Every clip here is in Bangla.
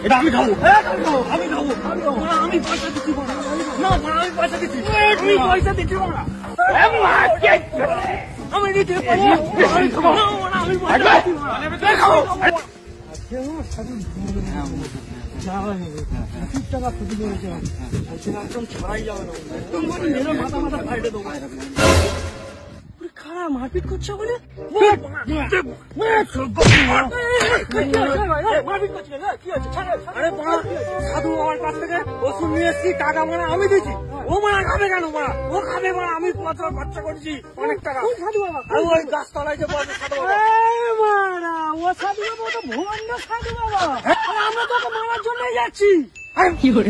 এটা আমি খাবো, আমি খাবো, আমি পয়সা দিচ্ছি না, আমি পয়সা দিচ্ছি, তুমি পয়সা দিচ্ছি আমি দিচ্ছি, আমি খাবো, আমি পয়সা দিচ্ছি খাবো। 80 টাকা ক্ষতি করেছে, একদম ছড়াই যাবে না, মেরে মাথা মাথা ফাইটে দেবো। খারাপ মারপিট করছে বলে সাধু আমার কাছ থেকে ওষুধ নিয়ে এসছি, টাকা মানে আমি দিচ্ছি, ও মারা খাবে কেন? মারা ও খাবে, মারা আমি খরচা করছি অনেক টাকা। সাধু বাবা ওই গাছতলায় যে সাধু বাবা, মারা ও সাধু বাবা তো ভুবন সাধু বাবা, আমরা তোকে মারার জন্যই যাচ্ছি। কি করে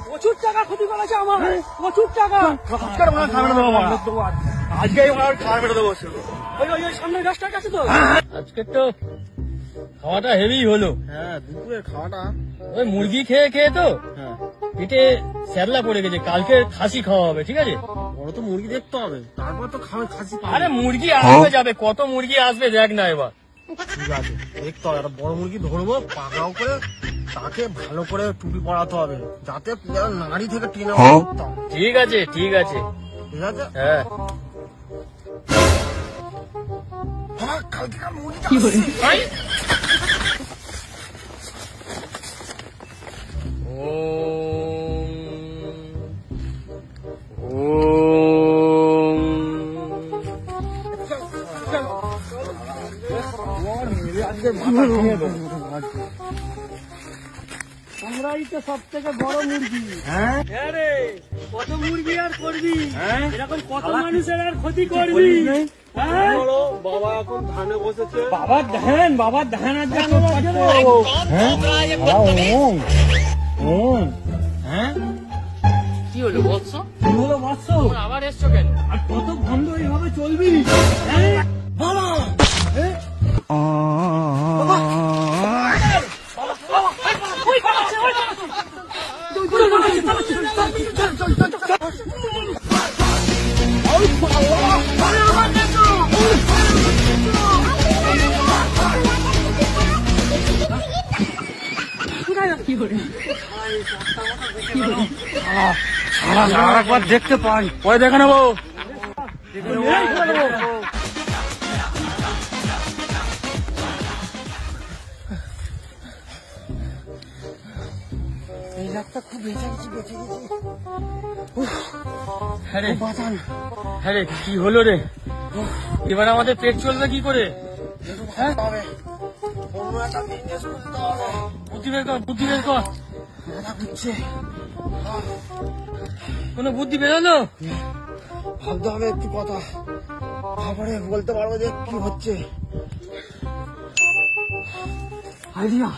প্রচুর টাকা ক্ষতি করেছে আমার, প্রচুর টাকা। আজকে খাওয়া মেরে দেবো সামনের গাছটার কাছে তো। আজকে তো খাওয়াটা হেভি হলো। হ্যাঁ দুপুরের খাওয়াটা ওই মুরগি খেয়ে খেয়ে তো পেটে স্যারলা পড়ে গেছে, কালকে খাসি খাওয়া হবে, ঠিক আছে? বড় তো মুরগি দেখতে হবে, তারপর তো খাসি। আরে মুরগি আসবে যাবে, কত মুরগি আসবে দেখ না এবার। ঠিক আছে দেখতে হবে, একটা বড় মুরগি ধরবো, পাকড়াও করে তাকে ভালো করে টুপি পরাতে হবে, যাতে নাড়ি থেকে টেনে। ঠিক আছে ঠিক আছে ঠিক আছে। হ্যাঁ আমরাই তো সব থেকে বড় মুরগি। হ্যাঁ রে, কত মুরগি আর করবি, এরকম কত মানুষের আর ক্ষতি করবি। বাবা এখন ধানে বসেছে, বাবার ধান আর কি হলো বৎস? কি হলো বৎস? আবার এসছো কেন? আর কত বন্ধ এইভাবে চলবি? বাবা একবার দেখতে পাই, পরে দেখে নেবো। এই লাখটা খুব বেঁচে গেছি। হ্যাঁ রে, কি হলো রে? এবার আমাদের পেট চলবে কি করে? বুদ্ধি বের কর। কোনো বুদ্ধি বেরোলো? ভাবতে হবে একটু কথা, তারপরে বলতে পারবো যে কি হচ্ছে। আইডিয়া